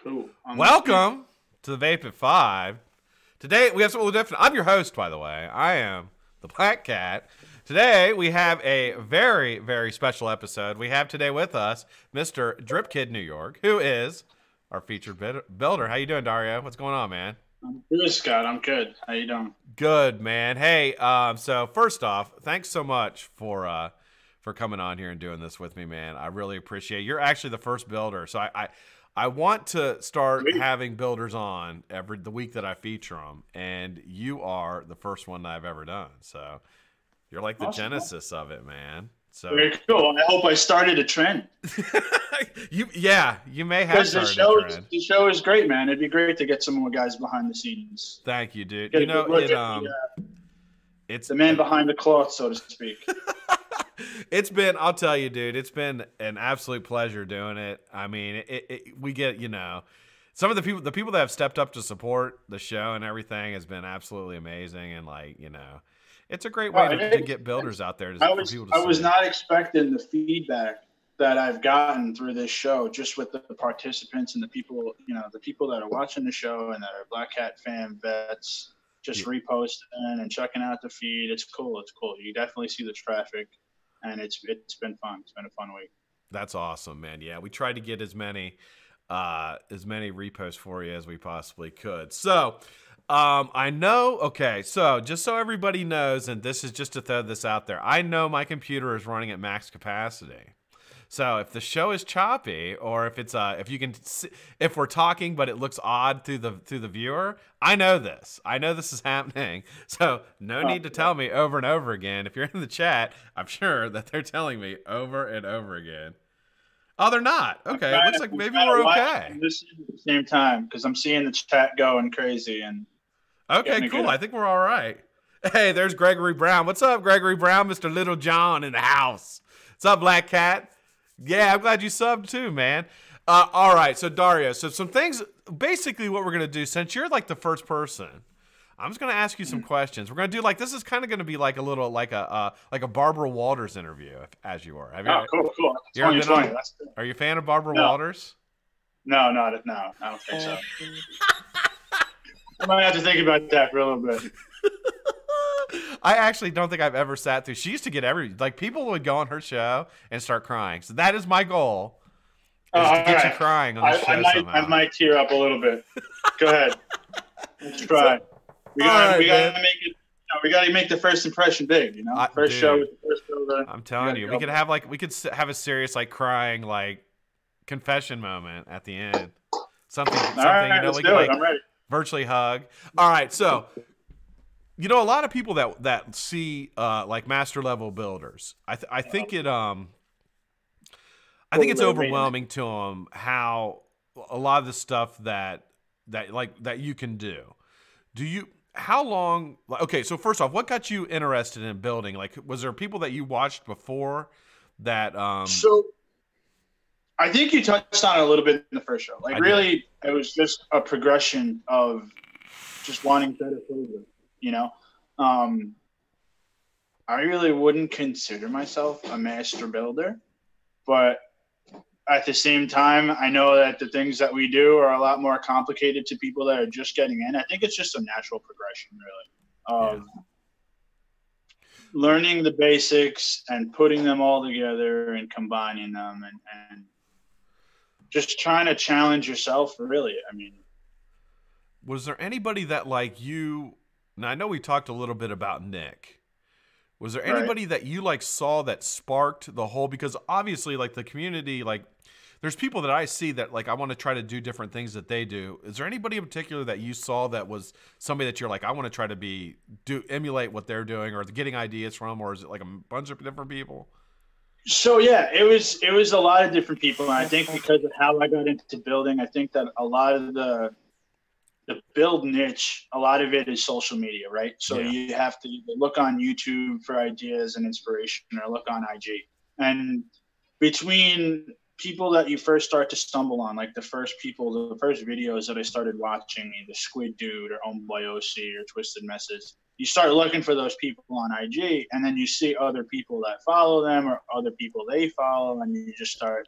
Cool. Welcome to the Vape at 5. Today we have something a little different. I'm your host, by the way. I am the Black Cat. Today we have a very, very special episode. We have today with us Mr. DroptheShame, who is our featured builder. How you doing, Dario? What's going on, man? I'm good, Scott. I'm good. How you doing? Good, man. Hey, so first off, thanks so much for coming on here and doing this with me, man. I really appreciate it. You're actually the first builder, so I want to start having builders on the week that I feature them, and you are the first one that I've ever done. So you're like the genesis of it, man. So very cool. I hope I started a trend. you may have started a trend. The show is great, man. It'd be great to get some more guys behind the scenes. Thank you, dude. Get you know, it's the man behind the cloth, so to speak. It's been, I'll tell you, dude, it's been an absolute pleasure doing it. I mean, we get, some of the people that have stepped up to support the show and everything has been absolutely amazing. And it's a great way to get builders out there. I was not expecting the feedback that I've gotten through this show, just with the participants and the people, the people that are watching the show and that are BlackCat fan vets, just reposting and checking out the feed. It's cool. It's cool. You definitely see the traffic. And it's been fun. It's been a fun week. That's awesome, man. Yeah, we tried to get as many reposts for you as we possibly could. So I know. Okay, so just so everybody knows, and this is just to throw this out there, I know my computer is running at max capacity. So if the show is choppy, or if it's if we're talking but it looks odd through the viewer, I know this. I know this is happening. So no need to tell me over and over again. If you're in the chat, I'm sure that they're telling me over and over again. Oh, they're not. Okay, it looks like maybe we're okay. This at the same time, because I'm seeing the chat going crazy and. Okay, cool. I think we're all right. Hey, there's Gregory Brown. What's up, Gregory Brown? Mr. Little John in the house. What's up, Black Cat? Yeah, I'm glad you subbed too, man. All right, so Dario, so some things, basically what we're going to do, since you're like the first person, I'm just going to ask you some questions. We're going to do this is kind of going to be like a little, like a Barbara Walters interview, as you are. Cool. Are you a fan of Barbara Walters? No, I don't think so. I might have to think about that for a little bit. I actually don't think I've ever sat through. She used to get people would go on her show and start crying. So that is my goal. Is to get you crying on the show somehow. I might tear up a little bit. Go ahead. Let's try. We gotta make it. We gotta make the first impression big. First show with the first builder. I'm telling you, we could have a serious crying confession moment at the end. Something right, we can I'm ready. Virtually hug. All right, so. A lot of people that see master level builders, I think it's overwhelming to them how a lot of the stuff that you can do. How long? Okay, so first off, what got you interested in building? Was there people that you watched before that? So I think you touched on it a little bit in the first show. It was just a progression of just wanting better flavor. I really wouldn't consider myself a master builder, but at the same time, I know that the things that we do are a lot more complicated to people that are just getting in. I think it's just a natural progression, really, of learning the basics and putting them all together and combining them and just trying to challenge yourself, really. I mean, was there anybody that you... Now, I know we talked a little bit about Nick. Was there anybody that you saw that sparked the whole? Because obviously, the community, there's people that I see that I want to try to do different things that they do. Is there anybody in particular that you saw that was somebody that you're I want to try to emulate what they're doing, or getting ideas from, or is it a bunch of different people? So yeah, it was a lot of different people, and I think because of how I got into building, I think that a lot of the build niche, a lot of it is social media, right? So you have to look on YouTube for ideas and inspiration, or look on IG. And between people that you first start to stumble on, the first videos that I started watching, either Squid Dude or Homeboy OC or Twisted Messes, you start looking for those people on IG, and then you see other people that follow them or other people they follow, and you just start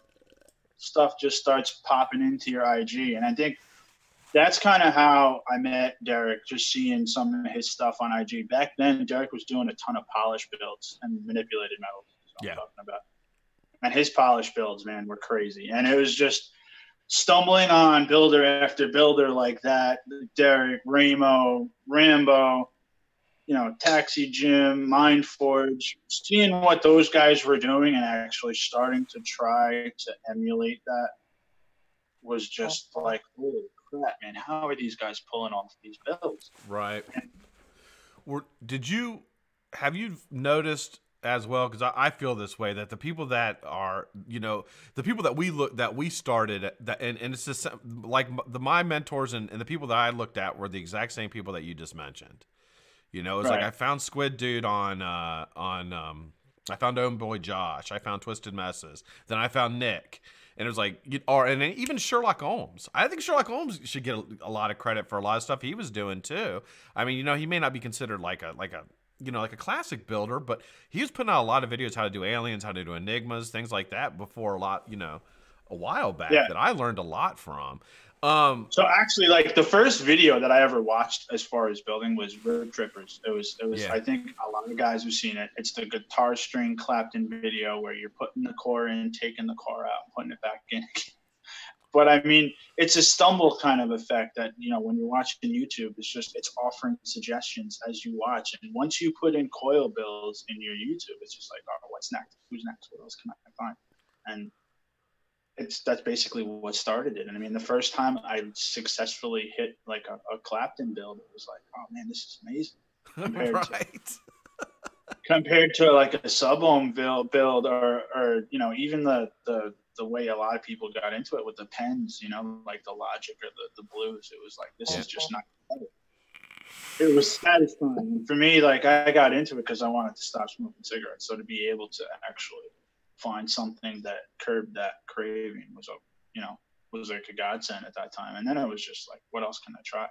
stuff just starts popping into your IG. And I think that's kind of how I met Derek, just seeing some of his stuff on IG. Back then, Derek was doing a ton of polished builds and manipulated metals. I'm talking about. And his polished builds, man, were crazy. And it was just stumbling on builder after builder like that. Derek, Ramo, Rambo, you know, Taxi Jim, Mindforge, seeing what those guys were doing and actually starting to try to emulate that was just like, holy crap, man, how are these guys pulling off these builds? Right. Have you noticed as well, because I feel this way, that the people that are, you know, the people that we started, and it's just like my mentors and the people that I looked at were the exact same people that you just mentioned. You know, it's like I found Squid Dude I found Homeboy Josh, I found Twisted Messes, then I found Nick. And it was like, and even Sherlock Holmes. I think Sherlock Holmes should get a lot of credit for a lot of stuff he was doing too. I mean, you know, he may not be considered like a classic builder, but he was putting out a lot of videos how to do aliens, how to do enigmas, things like that before a while back that I learned a lot from. So actually, like, the first video that I ever watched as far as building was Road Trippers. It was I think a lot of guys have seen it. It's the guitar string clapped in video where you're putting the core in, taking the core out, putting it back in. But I mean, it's a stumble kind of effect that, you know, when you're watching YouTube, it's offering suggestions as you watch. And once you put in coil builds in your YouTube, it's just like, oh, what's next? Who's next? What else can I find? And that's basically what started it. And I mean, the first time I successfully hit like a Clapton build, it was like, oh man, this is amazing. Compared to like a sub-ohm build or you know, even the way a lot of people got into it with the pens, you know, like the Logic or the Blues, it was like, this is just not better. It was satisfying. And for me, like, I got into it because I wanted to stop smoking cigarettes. So to be able to actually find something that curbed that craving was like a godsend at that time. And then it was just like, what else can I try?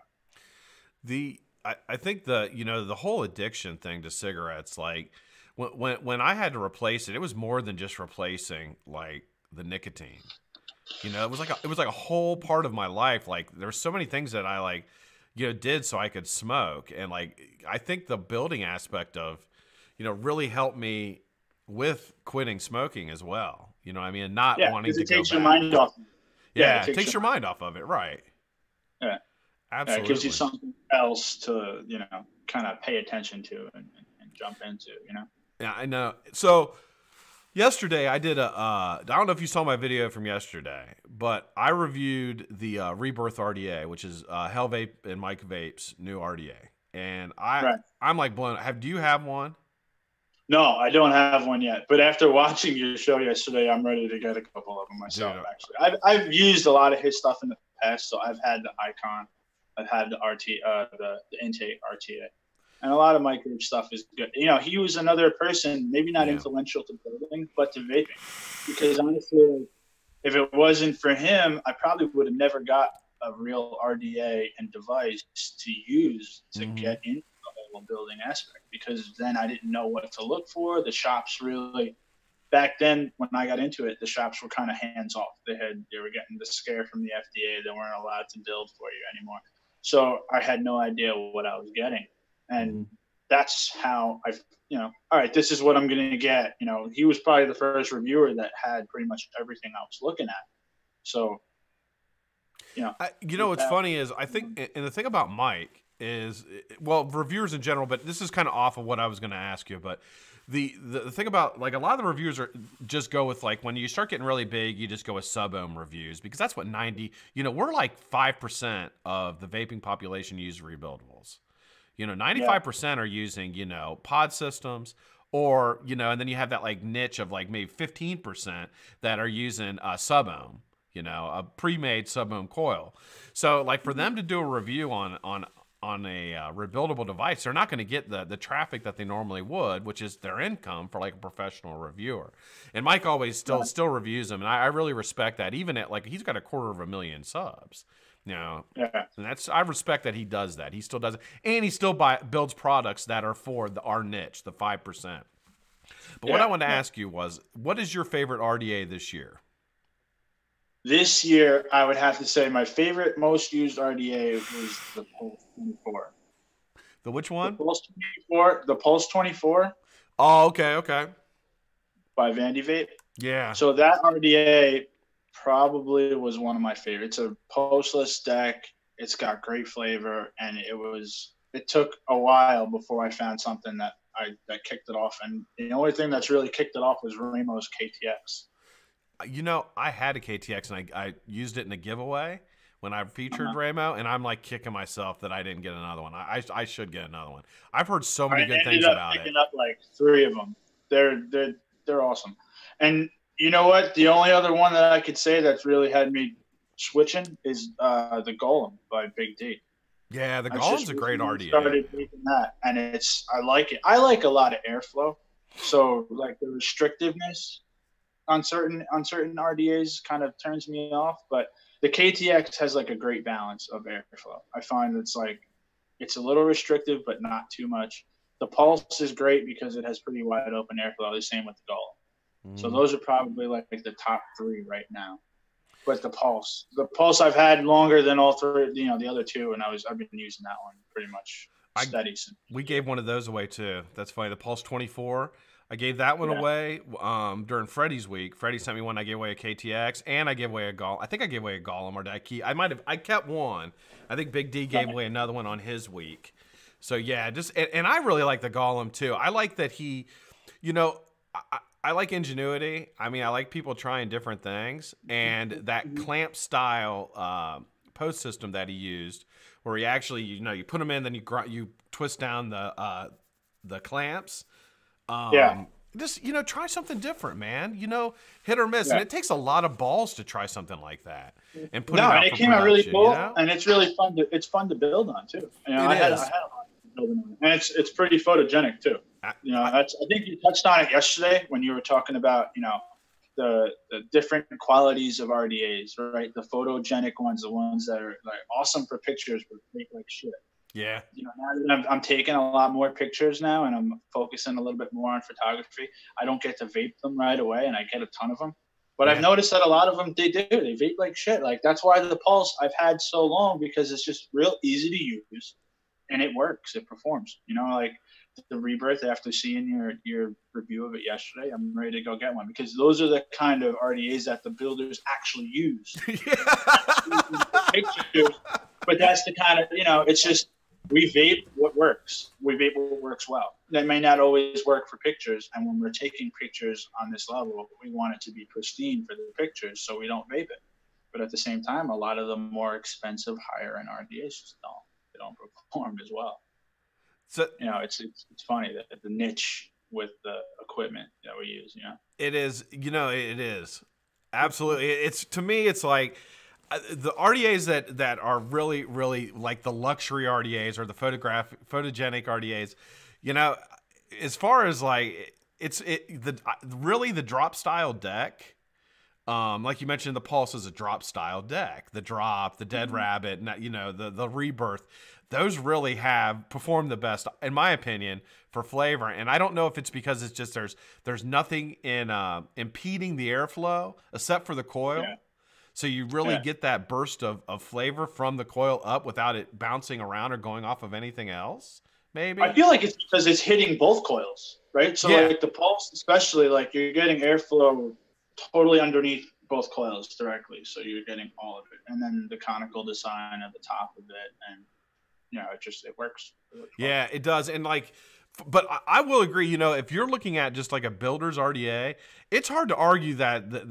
I think the whole addiction thing to cigarettes, like when I had to replace it, it was more than just replacing like the nicotine. You know, it was like a whole part of my life. Like, there were so many things that I like, you know, did so I could smoke. And like, I think the building aspect of, you know, really helped me with quitting smoking as well. You know what I mean? And not wanting to go back. It takes your mind off. Yeah, it takes your mind off of it. Right. Yeah. Absolutely. It gives you something else to, you know, kind of pay attention to and jump into, you know? Yeah, I know. So yesterday I did I don't know if you saw my video from yesterday, but I reviewed the Rebirth RDA, which is Hell Vape and Mike Vape's new RDA. And I'm like blown. Do you have one? No, I don't have one yet. But after watching your show yesterday, I'm ready to get a couple of them myself. Dude. Actually, I've used a lot of his stuff in the past. So I've had the Icon, I've had the the Intake RTA, and a lot of Mike Vape stuff is good. You know, he was another person, maybe not influential to building, but to vaping. Because honestly, if it wasn't for him, I probably would have never got a real RDA and device to use to get into the whole building aspect, because then I didn't know what to look for. The shops really, back then when I got into it, the shops were kind of hands off. They were getting the scare from the FDA. They weren't allowed to build for you anymore. So I had no idea what I was getting. And that's how all right, this is what I'm going to get. You know, he was probably the first reviewer that had pretty much everything I was looking at. So, what's funny is I think, and the thing about Mike is, well, reviewers in general, but this is kind of off of what I was going to ask you, but the thing about, like, a lot of the reviewers just go with, like, when you start getting really big, you just go with sub-ohm reviews, because that's what we're like 5% of the vaping population use rebuildables. 95% are using, pod systems, or, and then you have that like niche of like maybe 15% that are using sub-ohm, a pre-made sub-ohm coil. So like for them to do a review on a rebuildable device, they're not going to get the traffic that they normally would, which is their income for like a professional reviewer. And Mike always still reviews them, and I really respect that. Even at, like, he's got 250,000 subs. And I respect that he does that. He still does it, and he still builds products that are for our niche, the 5%. But what I wanted to ask you was, what is your favorite RDA this year? This year, I would have to say my favorite, most used RDA was the Pulse 24. The which The one? Pulse 24, the Pulse 24 Oh, okay, okay. by Vandy Vape. Yeah. So that RDA probably was one of my favorites. It's a postless deck. It's got great flavor, and it took a while before I found something that kicked it off. And the only thing that's really kicked it off was Ramo's KTX. You know, I had a KTX and I used it in a giveaway when I featured Uh-huh. Ramo, and I'm like kicking myself that I didn't get another one. I should get another one. I've heard so I many good ended things up about it. picking up like 3 of them. They're awesome. And you know what? The only other one that I could say that's really had me switching is the Golem by Big D. Yeah, the I just Golem's a great RDA. started making that, and I like it. I like a lot of airflow, so like the restrictiveness on certain RDAs kind of turns me off. But the KTX has like a great balance of airflow. I find it's a little restrictive, but not too much. The Pulse is great because it has pretty wide open airflow. The same with the Golem. So those are probably like the top 3 right now. But the Pulse I've had longer than all 3, the other 2, and I've been using that one pretty much steady since. We gave one of those away too. That's funny. The Pulse 24. I gave that one away during Freddie's week. Freddie sent me one. I gave away a KTX, and I gave away a Golem. I think I gave away a Golem, or did I keep? I kept one. I think Big D gave away another one on his week. So yeah, and I really like the Golem too. I like that he, I like ingenuity. I mean, I like people trying different things, and that clamp style post system that he used, where he actually, you put them in, then you twist down the clamps. Just try something different, man. Hit or miss, and it takes a lot of balls to try something like that and put it out. And it came out really cool, and it's really fun. It's fun to build on too. I had a lot of building on, and it's pretty photogenic too. I think you touched on it yesterday when you were talking about the different qualities of RDAs, right? The photogenic ones, the ones that are like awesome for pictures, but make like shit. Yeah. Now that I'm taking a lot more pictures now, and I'm focusing a little bit more on photography. I don't get to vape them right away, and I get a ton of them. But I've noticed that a lot of them, they vape like shit. Like that's why the Pulse I've had so long, because it's just real easy to use, and it works. It performs. Like the Rebirth, after seeing your review of it yesterday, I'm ready to go get one, because those are the kind of RDAs that the builders actually use. But that's the kind of, it's just, we vape what works. We vape what works well. That may not always work for pictures, and when we're taking pictures on this level, we want it to be pristine for the pictures, so we don't vape it. But at the same time, a lot of the more expensive, higher-end RDAs just don't perform as well. So it's funny that the niche with the equipment that we use. It is. It is absolutely. It's, to me, it's like the RDAs that are really, really like the luxury RDAs or the photogenic RDAs. As far as like the drop style deck. Like you mentioned, the Pulse is a drop style deck. The Drop, the Dead Rabbit, the Rebirth. Those really have performed the best, in my opinion, for flavor. And I don't know if it's because it's just there's nothing in impeding the airflow except for the coil. Yeah. So you really get that burst of flavor from the coil up without it bouncing around or going off of anything else, maybe? I feel like it's because it's hitting both coils, right? So like the Pulse especially, like you're getting airflow totally underneath both coils directly. So you're getting all of it. And then the conical design at the top of it, and it works. Yeah, it does. And but I will agree, if you're looking at just like a builder's RDA, it's hard to argue that the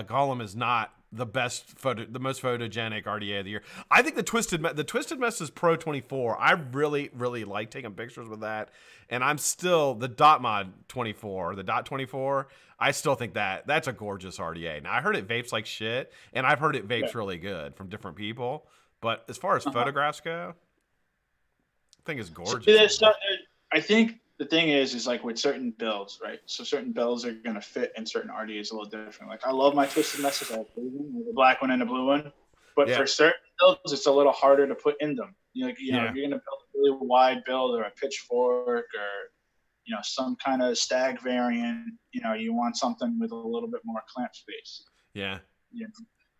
Golem is not the most photogenic RDA of the year. I think the Twisted Messes Pro 24, I really, really like taking pictures with that. And I'm still the Dot Mod 24, the Dot 24. I still think that's a gorgeous RDA. Now I heard it vapes like shit, and I've heard it vapes really good from different people. But as far as photographs go, I think it's gorgeous. So I think the thing is like with certain builds, right? So certain builds are going to fit in certain RDAs a little different. Like I love my Twisted Messes. I have the black one and the blue one. But for certain builds, it's a little harder to put in them. If you're going to build a really wide build or a pitchfork or, some kind of stag variant, you want something with a little bit more clamp space. Yeah.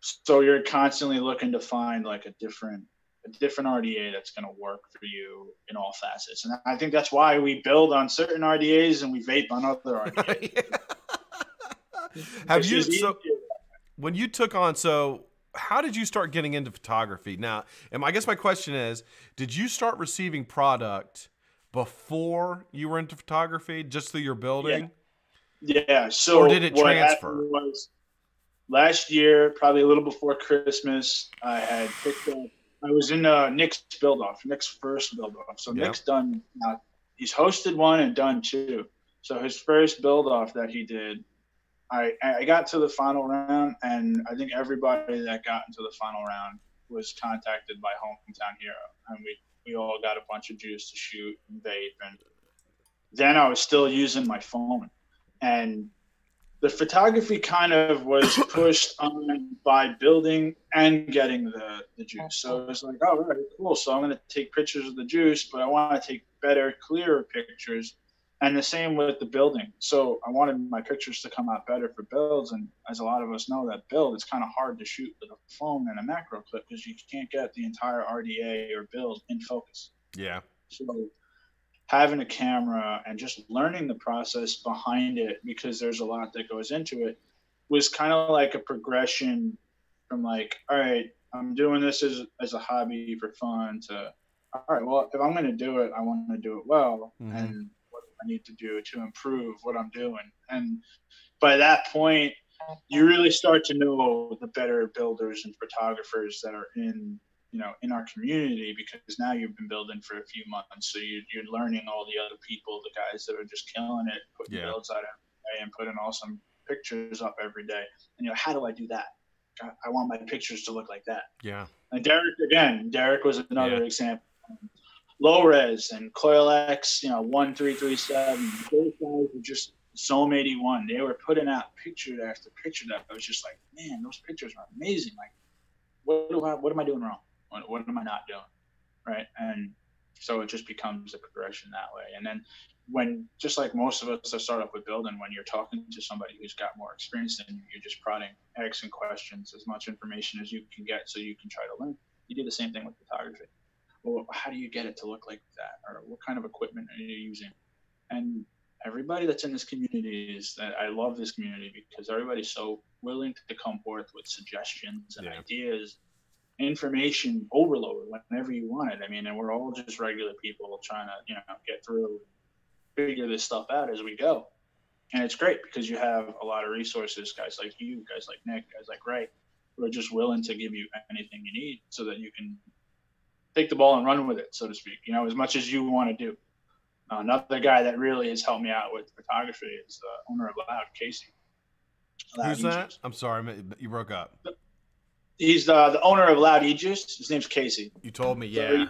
So you're constantly looking to find like a different RDA that's going to work for you in all facets. And I think that's why we build on certain RDAs and we vape on other RDAs. Have you, so when you took on, so how did you start getting into photography? Now, and I guess my question is, did you start receiving product before you were into photography, just through your building? Yeah. So or did it transfer? Was last year, probably a little before Christmas, I had picked up, I was in Nick's build-off, Nick's first build-off. So Nick's done, he's hosted one and done two. So his first build-off that he did, I got to the final round, and I think everybody that got into the final round was contacted by Hometown Hero. And we all got a bunch of juice to shoot and vape. And then I was still using my phone. And the photography kind of was pushed on by building and getting the juice. So it was like, oh, right, cool. So I'm going to take pictures of the juice, but I want to take better, clearer pictures. And the same with the building. So I wanted my pictures to come out better for builds. And as a lot of us know, that build, it's kind of hard to shoot with a phone and a macro clip because you can't get the entire RDA or build in focus. Yeah. So having a camera and just learning the process behind it, because there's a lot that goes into it, was kind of like a progression from like, all right, I'm doing this as a hobby for fun to, all right, well, if I'm going to do it, I want to do it well. Mm-hmm. And what do I need to do to improve what I'm doing? And by that point, you really start to know the better builders and photographers that are in our community, because now you've been building for a few months. So you're learning all the other people, the guys that are just killing it, putting builds out every day and putting awesome pictures up every day. And how do I do that? I want my pictures to look like that. Yeah. And Derek was another example. Low res and Coil X, 1337. Those guys were just Zoom 81. They were putting out picture after picture that I was just like, man, those pictures are amazing. Like, what am I doing wrong? What am I not doing? Right. And so it just becomes a progression that way. And then when, just like most of us that start off with building, when you're talking to somebody who's got more experience than you, you're just prodding, asking questions, as much information as you can get so you can try to learn. You do the same thing with photography. Well, how do you get it to look like that? Or what kind of equipment are you using? And everybody that's in this community I love this community because everybody's so willing to come forth with suggestions and ideas, information overload whenever you want it. I mean, and we're all just regular people trying to, get through, figure this stuff out as we go. And it's great because you have a lot of resources, guys like you, guys like Nick, guys like Ray, who are just willing to give you anything you need so that you can take the ball and run with it, so to speak, as much as you want to do. Another guy that really has helped me out with photography is the owner of Loud, Casey. Who's that? I'm sorry, you broke up. He's the owner of Loud Aegis. His name's Casey. You told me, yeah. So he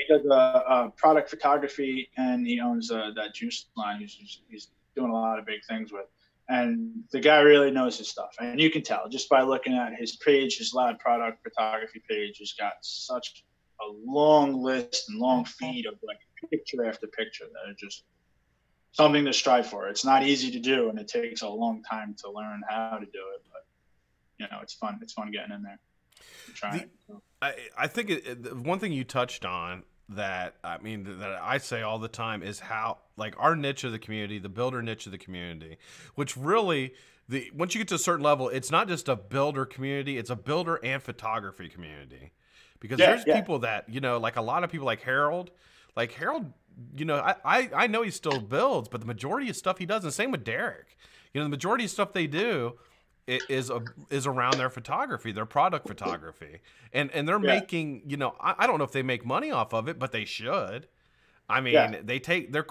does product photography, and he owns that juice line. He's doing a lot of big things with. And the guy really knows his stuff. And you can tell just by looking at his page, his Loud product photography page has got such a long list and long feed of like picture after picture that are just something to strive for. It's not easy to do, and it takes a long time to learn how to do it, but it's fun. It's fun getting in there and trying it. So. I think one thing you touched on that I say all the time is how, like, our niche of the community, the builder niche of the community, which really once you get to a certain level, it's not just a builder community, it's a builder and photography community. Because there's people that, like a lot of people like Harold, I know he still builds, but the majority of stuff he does, and same with Derek, the majority of stuff they do is around their photography, their product photography. And they're making, I don't know if they make money off of it, but they should. I mean, they take their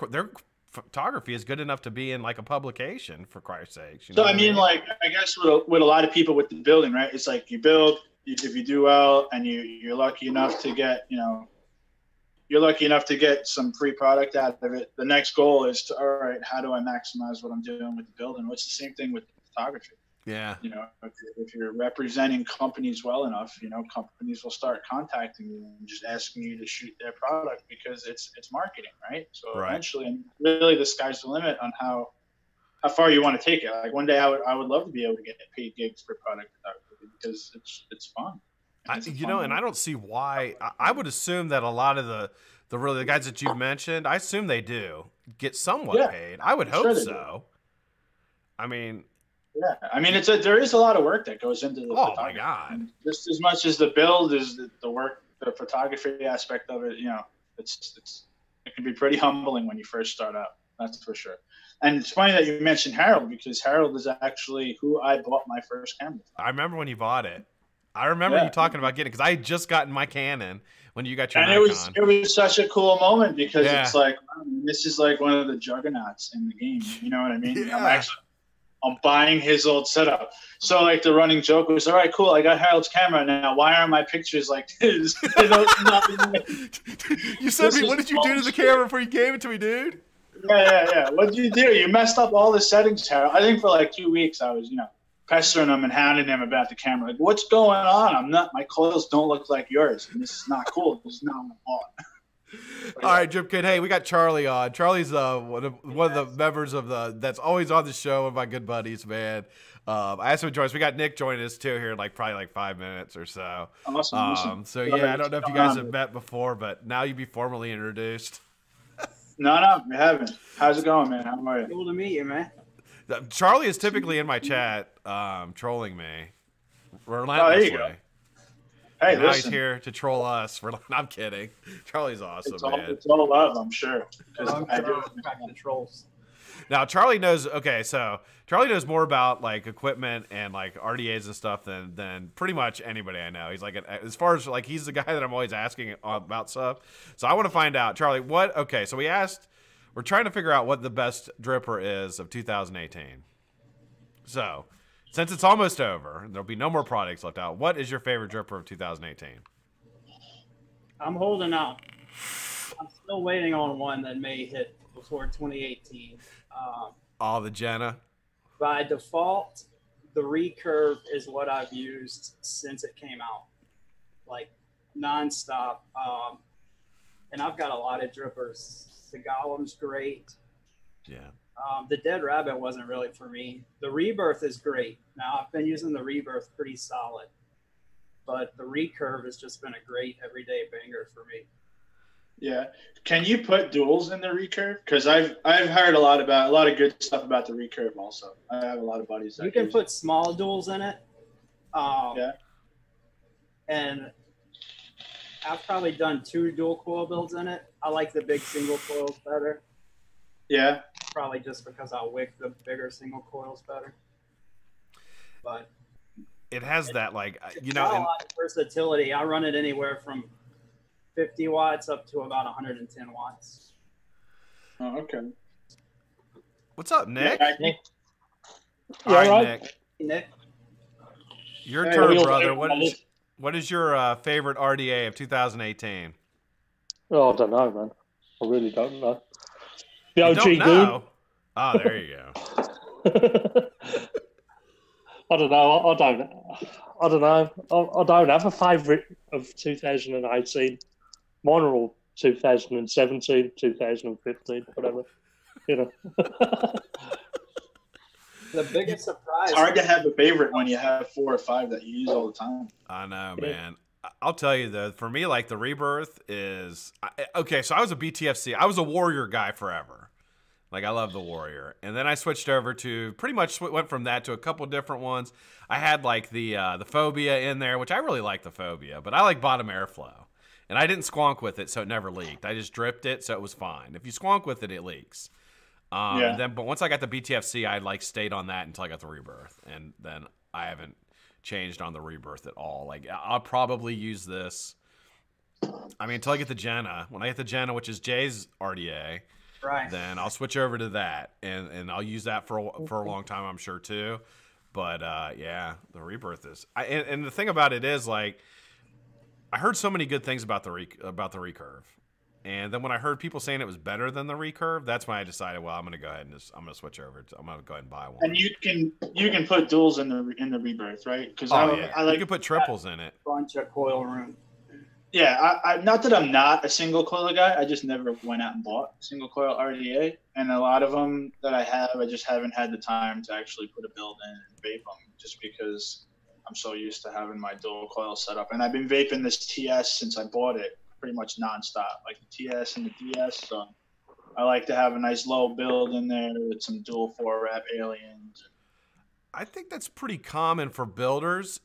photography is good enough to be in like a publication, for Christ's sakes. So I mean, like, I guess with a lot of people with the building, right? It's like you build, if you do well and you're lucky enough to get, some free product out of it. The next goal is to, all right, how do I maximize what I'm doing with the building? What's the same thing with photography? Yeah. If you're representing companies well enough, companies will start contacting you and just asking you to shoot their product because it's marketing, right? So eventually, really, the sky's the limit on how far you want to take it. Like one day, I would love to be able to get paid gigs for product photography because it's fun. And I don't see why. I would assume that a lot of the guys that you've mentioned, I assume they do get somewhat paid. I would hope so. I mean, there is a lot of work that goes into the photography. My God. Just as much as the build is the work, the photography aspect of it, it can be pretty humbling when you first start out. That's for sure. And it's funny that you mentioned Harold, because Harold is actually who I bought my first camera from. I remember when you bought it. I remember you talking about getting it, because I had just gotten my Canon when you got your Nikon. And it was such a cool moment, because it's like, this is like one of the juggernauts in the game. You know what I mean? Yeah. I'm buying his old setup. So like the running joke was, all right, cool, I got Harold's camera now. Why aren't my pictures like his? You said me, what did you do to the camera before you gave it to me, dude? Yeah. What did you do? You messed up all the settings, Harold. I think for like 2 weeks I was, pestering him and hounding him about the camera. Like, what's going on? My coils don't look like yours. And this is not cool. This is not what I want. All right, Drip Kid. Hey, we got Charlie on. Charlie's one of the members of that's always on the show, one of my good buddies, man. I asked him to join us. We got Nick joining us too here in probably 5 minutes or so. Awesome. So yeah, I don't know if you guys have met before, but now you'd be formally introduced. No, we haven't. How's it going, man? How are you? Cool to meet you, man. Charlie is typically in my chat, trolling me relentlessly. Oh, there you go. Hey, now he's here to troll us. I'm kidding. Charlie's awesome, man. It's all love, I'm sure. I do the trolls. Now Charlie knows. Okay, so Charlie knows more about like equipment and like RDAs and stuff than pretty much anybody I know. He's like, as far as like, he's the guy that I'm always asking about stuff. So I want to find out, Charlie. Okay, so we're trying to figure out what the best dripper is of 2018. So, since it's almost over, and there'll be no more products left out, what is your favorite dripper of 2018? I'm holding out. I'm still waiting on one that may hit before 2018. The Jenna? By default, the recurve is what I've used since it came out, like nonstop. And I've got a lot of drippers. The Golem's great. Yeah. The Dead Rabbit wasn't really for me. The Rebirth is great. Now, I've been using the Rebirth pretty solid, but the recurve has just been a great everyday banger for me. Yeah. Can you put duals in the recurve? Because I've heard a lot of good stuff about the recurve also. I have a lot of buddies that you can put small duals in it. And I've probably done 2 dual coil builds in it. I like the big single coils better. Yeah. Probably just because I wick the bigger single coils better. But it has that, like, a lot of versatility. I run it anywhere from 50 watts up to about 110 watts. Oh, okay. What's up, Nick? Yeah, All right, Nick. Nick. Your turn, brother. What is your favorite RDA of 2018? Oh, I don't know, man. I really don't know. The you OG don't know? Oh, there you go. I don't know. I don't know. I don't have a favourite of 2018. Mine are all 2017, 2015, whatever. The biggest surprise. It's hard to have a favorite when you have 4 or 5 that you use all the time. I know, man. I'll tell you though, for me, like the Rebirth is okay. So I was a BTFC. I was a Warrior guy forever. Like I love the Warrior, and then I switched over to pretty much went from that to a couple different ones. I had like the Phobia in there, which I really like the Phobia, but I like bottom airflow, and I didn't squonk with it, so it never leaked. I just dripped it, so it was fine. If you squonk with it, it leaks. But once I got the BTFC, I like stayed on that until I got the Rebirth, and then I haven't changed on the Rebirth at all. Like I'll probably use this. I mean, until I get the Jenna. When I get the Jenna, which is Jay's RDA, right, then I'll switch over to that, and I'll use that for a long time, I'm sure too. But yeah, the Rebirth is. And the thing about it is, like, I heard so many good things about the recurve. And then when I heard people saying it was better than the recurve, that's when I decided, well, I'm going to go ahead and I'm going to switch over. I'm going to go ahead and buy one. And you can put duals in the Rebirth, right? Because I like you can put triples in it. Bunch of coil room. Yeah, I not that I'm not a single coil guy. I just never went out and bought a single coil RDA, and a lot of them that I have, I just haven't had the time to actually put a build in and vape them, just because I'm so used to having my dual coil set up, and I've been vaping this TS since I bought it, pretty much nonstop, like the TS and the DS. So I like to have a nice low build in there with some dual 4-wrap aliens. I think that's pretty common for builders.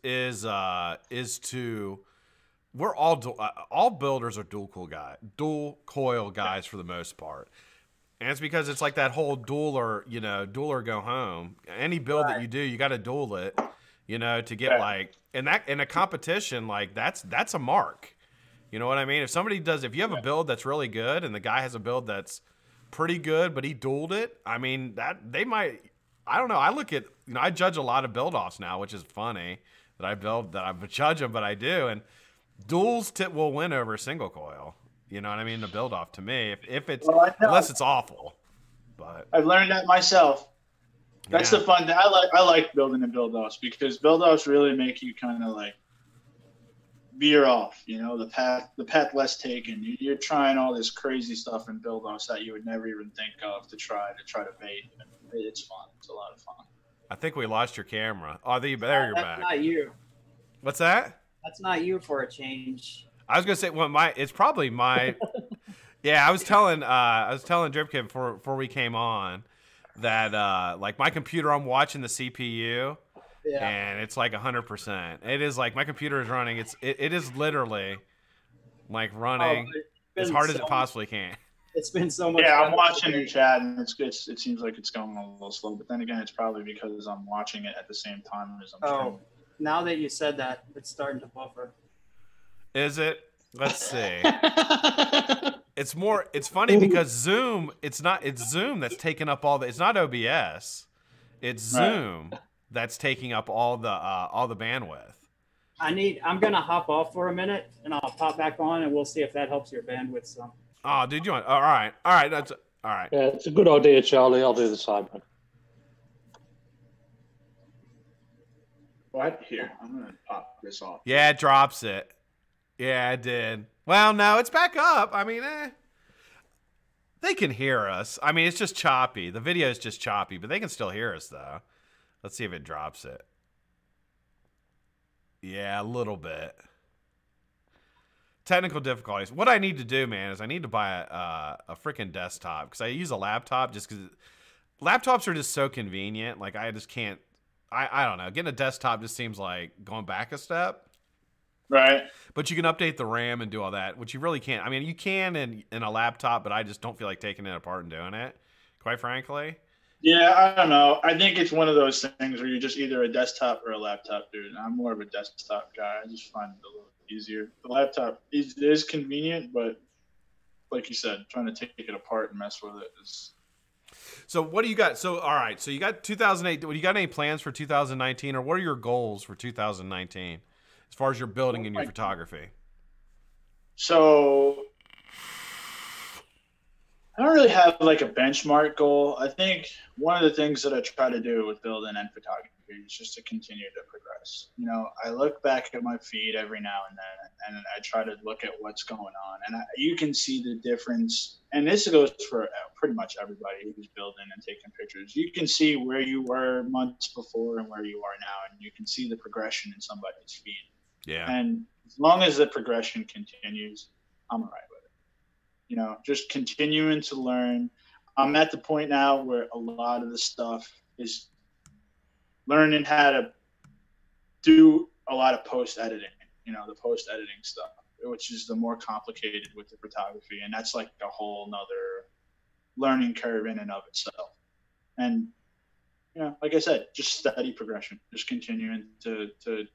We're all builders are dual coil guys for the most part. And it's because it's like that whole dual or go home. Any build that you do, you got to dual it, to get like, and that in a competition, like that's a mark. You know what I mean? If you have a build that's really good and the guy has a build that's pretty good, but he dueled it, I mean, that they might, I don't know. I look at, I judge a lot of build offs now, which is funny that I judge them, but I do. And duels will win over single coil. You know what I mean? The build off to me, if it's unless it's awful. But I've learned that myself. That's the fun thing. I like building the build offs because build offs really make you kind of like veer off. The path less taken. You're trying all this crazy stuff in build offs that you would never even think of to try to bait. It's fun. It's a lot of fun. I think we lost your camera. Oh, there you're back. That's not you. What's that? That's not you for a change. I was gonna say, it's probably my. Yeah, I was telling Dripkid before we came on that like my computer, I'm watching the CPU, and it's like 100%. It is like my computer is running. It is literally like running as hard as it possibly can. It's been so much. Yeah, I'm watching your chat, and it's good. It seems like it's going a little slow, but then again, it's probably because I'm watching it at the same time as I'm streaming. Now that you said that, it's starting to buffer. Is it? Let's see. It's funny because Zoom, it's Zoom that's taking up it's not OBS. It's Zoom that's taking up all the bandwidth. I'm gonna hop off for a minute and I'll pop back on and we'll see if that helps your bandwidth some. Oh, dude, all right. That's all right. Yeah, it's a good idea, Charlie. I'll do the same. What? Here, I'm gonna pop this off. Yeah, it drops it. Yeah, it did. Well, no, it's back up. I mean, they can hear us. I mean, it's just choppy. The video is just choppy, but they can still hear us, though. Let's see if it drops it. Yeah, a little bit. Technical difficulties. What I need to do, man, is I need to buy a freaking desktop because I use a laptop just because laptops are just so convenient. Like, I just can't. I don't know. Getting a desktop just seems like going back a step. Right. But you can update the RAM and do all that, which you really can't. I mean, you can in a laptop, but I just don't feel like taking it apart and doing it, quite frankly. Yeah, I don't know. I think it's one of those things where you're just either a desktop or a laptop dude. I'm more of a desktop guy. I just find it a little easier. The laptop is convenient, but like you said, trying to take it apart and mess with it is... So what do you got? So, all right. So you got 2008. Do you got any plans for 2019, or what are your goals for 2019 as far as your building and your photography? So I don't really have like a benchmark goal. I think one of the things that I try to do with building and photography is just to continue to progress. I look back at my feed every now and then, and I try to look at what's going on. And you can see the difference. And this goes for pretty much everybody who's building and taking pictures. You can see where you were months before and where you are now, and you can see the progression in somebody's feed. Yeah. And as long as the progression continues, I'm all right with it. Just continuing to learn. I'm at the point now where a lot of the stuff is learning how to do a lot of post-editing, the post-editing stuff, which is the more complicated with the photography. And that's like a whole nother learning curve in and of itself. And, like I said, just steady progression, just continuing to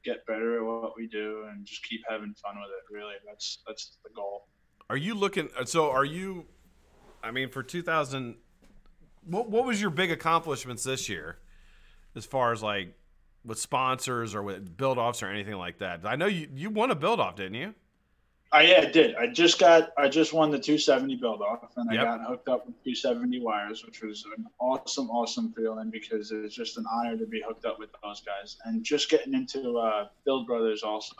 get better at what we do and just keep having fun with it. Really, that's the goal. Are you looking, for 2000, what was your big accomplishments this year as far as like with sponsors or with build offs or anything like that? I know you won a build off, didn't you? Yeah, I did. I just won the 270 build off, and I got hooked up with 270 wires, which was an awesome feeling because it was just an honor to be hooked up with those guys. And just getting into Build Brothers also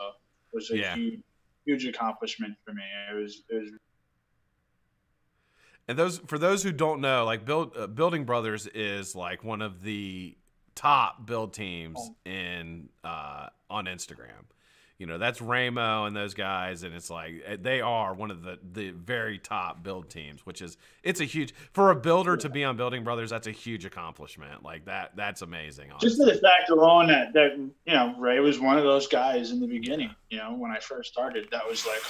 was a huge accomplishment for me. It was. And for those who don't know, like Building Brothers is like one of the top build teams in on Instagram. You know, that's Ramo and those guys, and it's like they are one of the very top build teams, which is it's a huge for a builder to be on Building Brothers. That's a huge accomplishment. Like that's amazing. Honestly. Just for the fact alone that you know Ray was one of those guys in the beginning. You know, when I first started, that was like,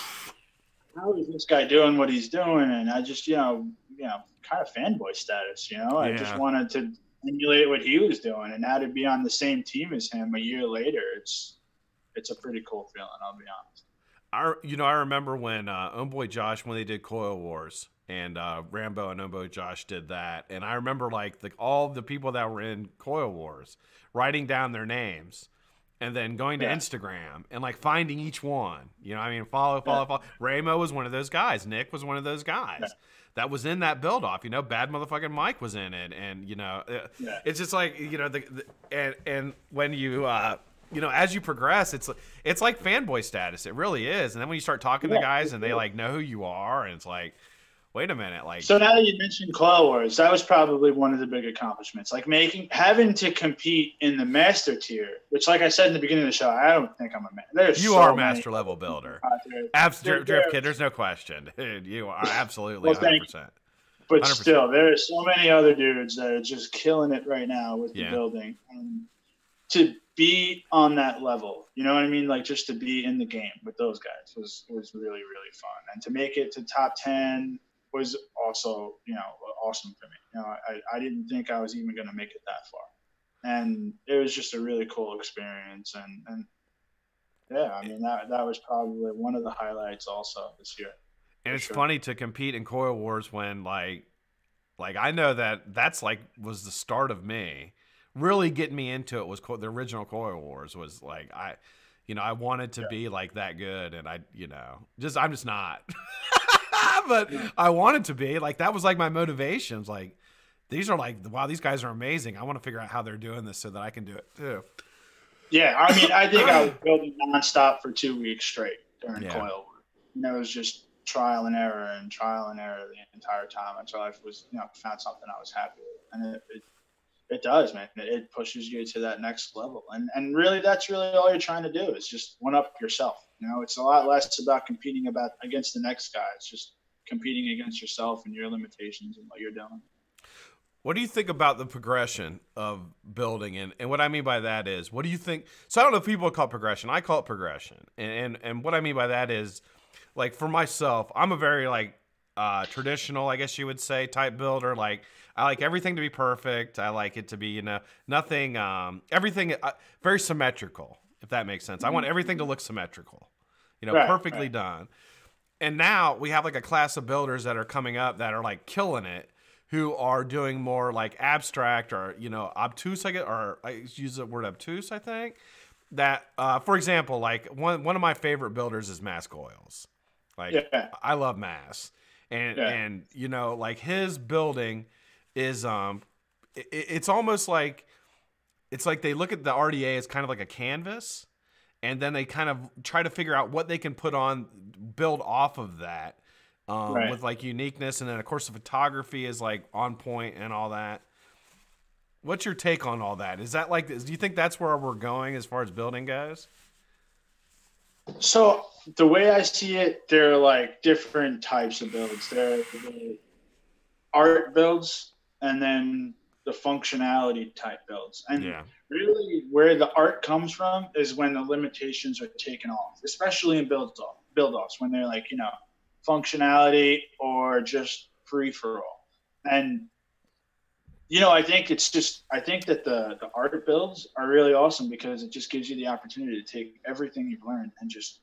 how is this guy doing what he's doing? And I just you know kind of fanboy status. You know, I just wanted to emulate what he was doing, and now to be on the same team as him a year later, it's a pretty cool feeling, I'll be honest. I remember when Homeboy Josh, when they did Coil Wars, and Rambo and Homeboy Josh did that, and I remember like all the people that were in Coil Wars writing down their names, and then going to Instagram and like finding each one. You know, I mean, follow. Ramo was one of those guys. Nick was one of those guys that was in that build off. You know, Bad Motherfucking Mike was in it, and you know, it's just like you know and when you. You know, as you progress, it's like fanboy status. It really is. And then when you start talking to guys and they like know who you are, and it's like, wait a minute, like. So now that you mentioned Coil Wars, that was probably one of the big accomplishments. Like having to compete in the master tier, which, like I said in the beginning of the show, I don't think I'm a master. You are a master level builder. Drip Kid, there's no question, dude. You are absolutely 100%. But 100%. Still, there are so many other dudes that are just killing it right now with the building. And to be on that level, you know what I mean? Like just to be in the game with those guys was really, really fun. And to make it to top 10 was also, you know, awesome for me. You know, I didn't think I was even going to make it that far. And it was just a really cool experience. And yeah, I mean, that was probably one of the highlights also this year. And it's funny to compete in Coil Wars when like I know that's like was the start of me. Really getting me into it was the original Coil Wars was like I wanted to be like that good, and I'm just not, but I wanted to be like that was like my motivations. Like these are like wow, these guys are amazing. I want to figure out how they're doing this so that I can do it too. Yeah, I mean, I think I was building nonstop for 2 weeks straight during Coil Wars. You know, it was just trial and error the entire time until I was found something I was happy with, and it does, man. It pushes you to that next level. And really, that's really all you're trying to do is just one up yourself. You know, it's a lot less about competing against the next guy. It's just competing against yourself and your limitations and what you're doing. What do you think about the progression of building? And what I mean by that is, what do you think? So I don't know if people call it progression. I call it progression. And what I mean by that is, like, for myself, I'm a very, like, traditional, I guess you would say, type builder. Like, I like everything to be perfect. I like it to be, nothing, everything very symmetrical, if that makes sense. I want everything to look symmetrical, perfectly done. And now we have like a class of builders that are coming up that are like killing it, who are doing more like abstract or, obtuse, or I use the word obtuse, I think. That, for example, like one of my favorite builders is Mass Coils. Like, I love Mass. And like his building is it's almost like they look at the RDA as kind of like a canvas, and then they kind of try to figure out what they can build off of that with like uniqueness, and then of course the photography is like on point and all that. What's your take on all that? Is that like, do you think that's where we're going as far as building goes? So the way I see it, there are like different types of builds. There are the art builds and then the functionality type builds. And really where the art comes from is when the limitations are taken off, especially in build-offs, when they're like, functionality or just free for all. And, I think that the art builds are really awesome because it just gives you the opportunity to take everything you've learned and just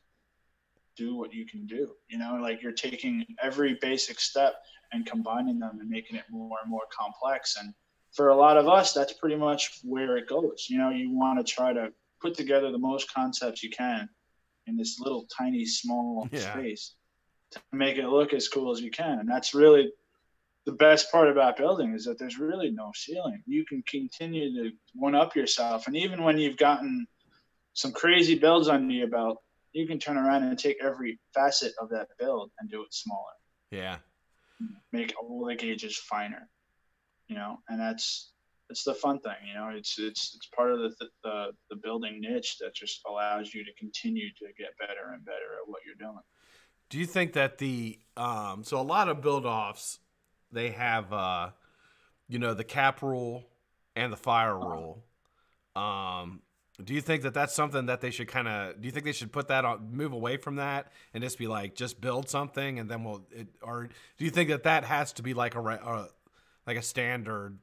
do what you can do. Like you're taking every basic step and combining them and making it more and more complex. And for a lot of us, that's pretty much where it goes. You want to try to put together the most concepts you can in this little tiny small space to make it look as cool as you can. And that's really the best part about building, is that there's really no ceiling. You can continue to one up yourself. And even when you've gotten some crazy builds under your belt, you can turn around and take every facet of that build and do it smaller. Yeah. Make all the gauges finer, and that's it's the fun thing, you know. It's part of the building niche that just allows you to continue to get better and better at what you're doing. Do you think that the so a lot of build offs, they have you know, the cap rule and the fire rule? Do you think that that's something that they should kind of? Do you think they should put that on, move away from that, and just be like, just build something, and then or do you think that that has to be like a standard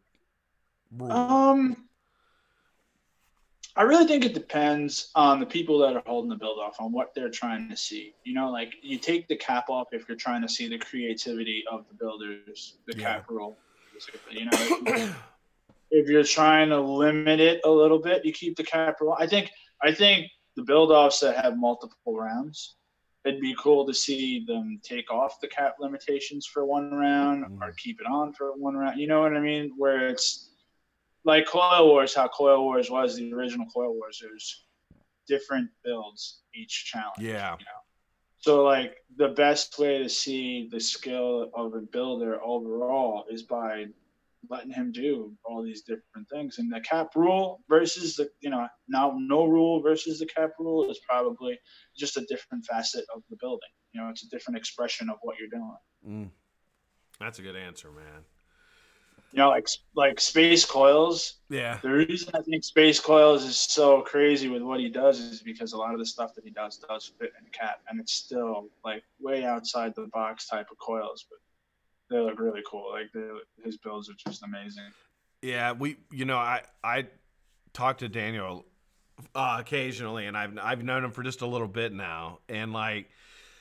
rule? I really think it depends on the people that are holding the build off, on what they're trying to see. You know, like you take the cap off if you're trying to see the creativity of the builders, the cap rule. You know, if you're trying to limit it a little bit, you keep the cap rule. I think the build offs that have multiple rounds, it'd be cool to see them take off the cap limitations for one round or keep it on for one round. You know what I mean? Where it's like Coil Wars, how Coil Wars was, the original Coil Wars. There's different builds each challenge. Yeah. You know? So like the best way to see the skill of a builder overall is by letting him do all these different things. And the cap rule versus the, you know, now no rule versus the cap rule is probably just a different facet of the building. You know, it's a different expression of what you're doing. That's a good answer, man. You know, like Space Coils. Yeah. The reason I think Space Coils is so crazy with what he does is because a lot of the stuff that he does fit in cap, and it's still like way outside the box type of coils, but they look really cool. Like his builds are just amazing. Yeah, you know, I talk to Daniel occasionally, and I've known him for just a little bit now, and like,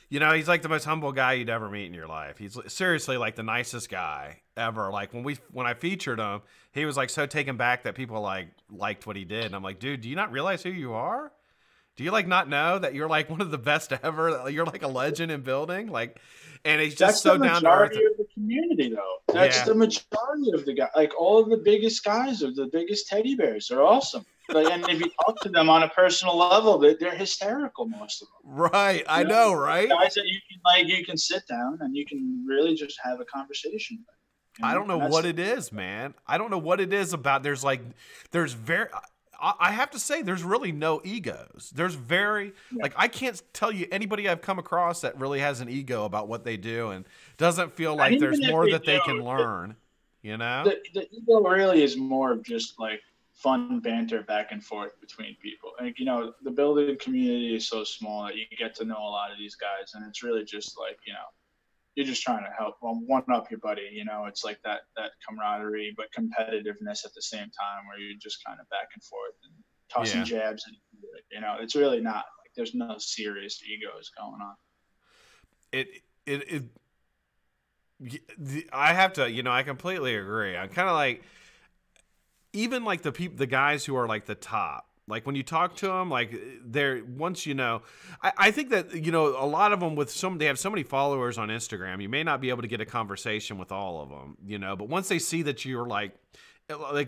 you know, he's like the most humble guy you'd ever meet in your life. He's seriously like the nicest guy ever. Like when I featured him, he was like so taken back that people liked what he did, and I'm like, dude, do you not realize who you are? Do you like not know that you're like one of the best ever? You're like a legend in building, like. And he's just so down to earth. That's the majority of the community, though. That's the majority of the guys. Like all of the biggest guys are the biggest teddy bears. They're awesome. Like, and if you talk to them on a personal level, they're hysterical, most of them. Right, I know, right? Guys that you can sit down and you can really just have a conversation with. You know? I don't know what it is, man. I don't know what it is about. I have to say, there's really no egos. There's like, I can't tell you anybody I've come across that really has an ego about what they do and doesn't feel like there's more that they can learn, you know? The ego really is more of just like fun banter back and forth between people. Like, you know, the building community is so small that you get to know a lot of these guys, and it's really just like, you know, you're just trying to help one up your buddy, you know. It's like that camaraderie but competitiveness at the same time, where you're just kind of back and forth and tossing jabs, and you know, it's really not like there's no serious egos going on. I have to, you know, I completely agree. I'm kind of like, even like the guys who are like the top, like when you talk to them, like they're once, you know, I think that, you know, a lot of them they have so many followers on Instagram, you may not be able to get a conversation with all of them, you know, but once they see that you're like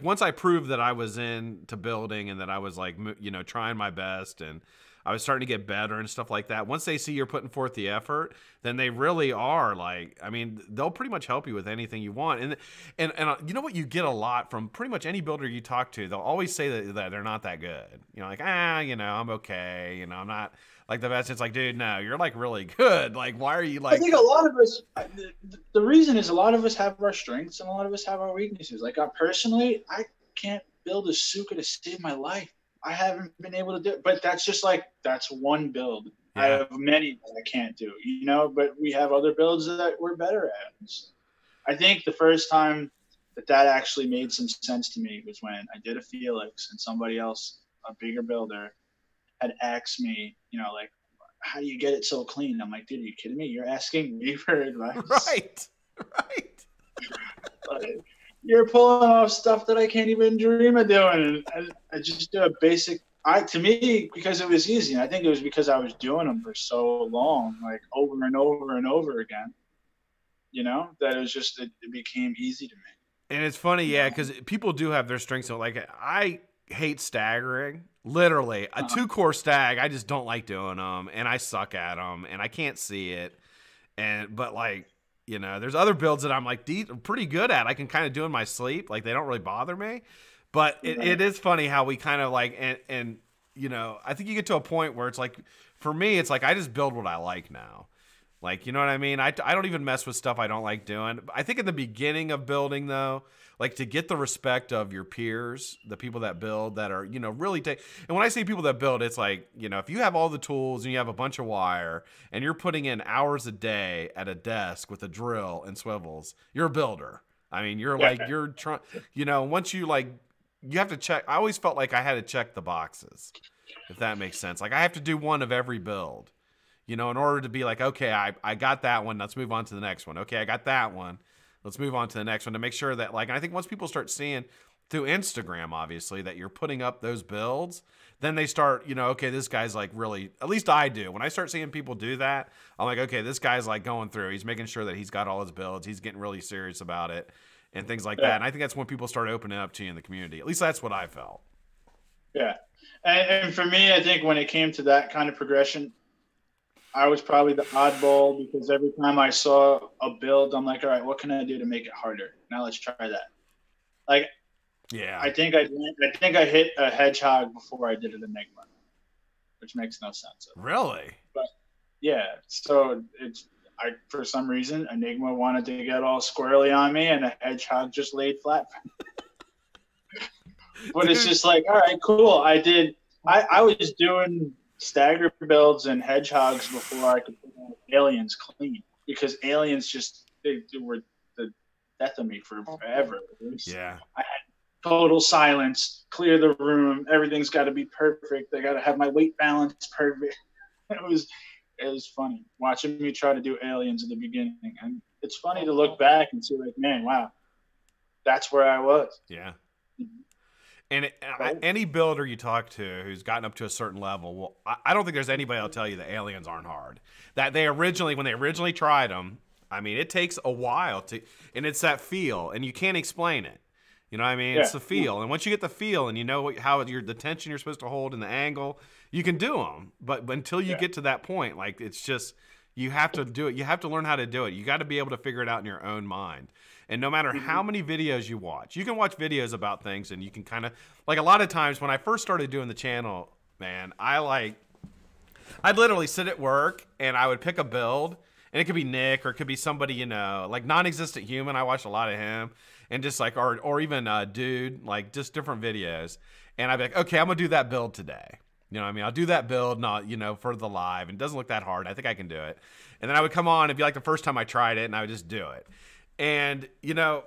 once I proved that I was into building and that I was like, you know, trying my best and I was starting to get better and stuff like that. Once they see you're putting forth the effort, then they really are like, I mean, they'll pretty much help you with anything you want. And you know what you get a lot from pretty much any builder you talk to, they'll always say that they're not that good. You know, like, you know, I'm okay. You know, I'm not like the best. It's like, dude, no, you're like really good. Like, why are you like? I think a lot of us, the reason is a lot of us have our strengths and a lot of us have our weaknesses. Like personally, I can't build a suka to save my life. I haven't been able to do it, but that's just like, that's one build. Yeah. I have many that I can't do, you know, but we have other builds that we're better at. I think the first time that actually made some sense to me was when I did a Felix and somebody else, a bigger builder, had asked me, you know, like, how do you get it so clean? I'm like, dude, are you kidding me? You're asking me for advice. Right. Like, you're pulling off stuff that I can't even dream of doing. And I just do a basic, to me, because it was easy. And I think it was because I was doing them for so long, like over and over and over again, you know, that it was just, it became easy to me. And it's funny, yeah, because people do have their strengths. So like, I hate staggering. Literally, a 2-core stag, I just don't like doing them, and I suck at them, and I can't see it. But like, you know, there's other builds that I'm like pretty good at. I can kind of do in my sleep, like they don't really bother me. But it is funny how we kind of like, and you know, I think you get to a point where it's like, for me, it's like I just build what I like now. Like, you know what I mean? I don't even mess with stuff I don't like doing. I think at the beginning of building, though, like to get the respect of your peers, the people that build that are, you know, really take. And when I say people that build, it's like, you know, if you have all the tools and you have a bunch of wire and you're putting in hours a day at a desk with a drill and swivels, you're a builder. I mean, you're like, you're trying, you know, once you like, you have to check. I always felt like I had to check the boxes, if that makes sense. Like I have to do one of every build. You know, in order to be like, okay, I got that one. Let's move on to the next one. Okay, I got that one. Let's move on to the next one to make sure that, like, and I think once people start seeing through Instagram, obviously, that you're putting up those builds, then they start, you know, okay, this guy's like really, at least I do. When I start seeing people do that, I'm like, okay, this guy's like going through. He's making sure that he's got all his builds. He's getting really serious about it and things like that. And I think that's when people start opening up to you in the community. At least that's what I felt. Yeah. And for me, I think when it came to that kind of progression, I was probably the oddball because every time I saw a build, I'm like, all right, what can I do to make it harder? Now let's try that. Like, yeah, I think I hit a hedgehog before I did an enigma, which makes no sense. Really? But yeah, so for some reason enigma wanted to get all squirrely on me, and a hedgehog just laid flat. But it's just like, all right, cool. I was doing stagger builds and hedgehogs before I could put aliens clean, because aliens just they were the death of me for forever. Yeah, I had total silence, clear the room, everything's got to be perfect. I got to have my weight balance perfect. It was funny watching me try to do aliens at the beginning, and it's funny to look back and see like, man, wow, that's where I was. Yeah. And any builder you talk to who's gotten up to a certain level, well, I don't think there's anybody that'll tell you that aliens aren't hard. That when they originally tried them, I mean, it takes a while and it's that feel, and you can't explain it. You know what I mean? It's the feel, and once you get the feel, and you know how the tension you're supposed to hold and the angle, you can do them. But until you get to that point, like it's just you have to do it. You have to learn how to do it. You got to be able to figure it out in your own mind. And no matter how many videos you can watch videos about things, and you can kind of, like a lot of times when I first started doing the channel, man, I'd literally sit at work and I would pick a build, and it could be Nick or it could be somebody, you know, like Non-Existent Human. I watched a lot of him, and just like, or even Dude, like just different videos. And I'd be like, okay, I'm going to do that build today. You know what I mean? I'll do that build, not, you know, for the live, and it doesn't look that hard. I think I can do it. And then I would come on and be like the first time I tried it, and I would just do it. And, you know,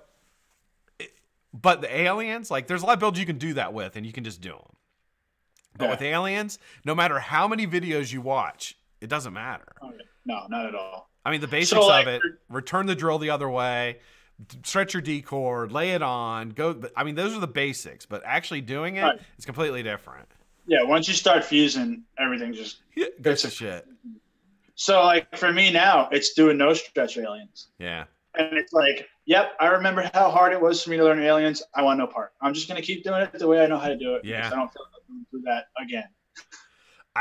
but the aliens, like there's a lot of builds you can do that with, and you can just do them. But with aliens, no matter how many videos you watch, it doesn't matter. No, not at all. I mean, the basics of it, return the drill the other way, stretch your D cord, lay it on, go. I mean, those are the basics, but actually doing it is completely different. Yeah, once you start fusing, everything just goes to shit. So, like, for me now, it's doing no stretch aliens. Yeah. And it's like, yep, I remember how hard it was for me to learn aliens. I want no part. I'm just going to keep doing it the way I know how to do it. Yeah. Because I don't feel like I'm going to do that again.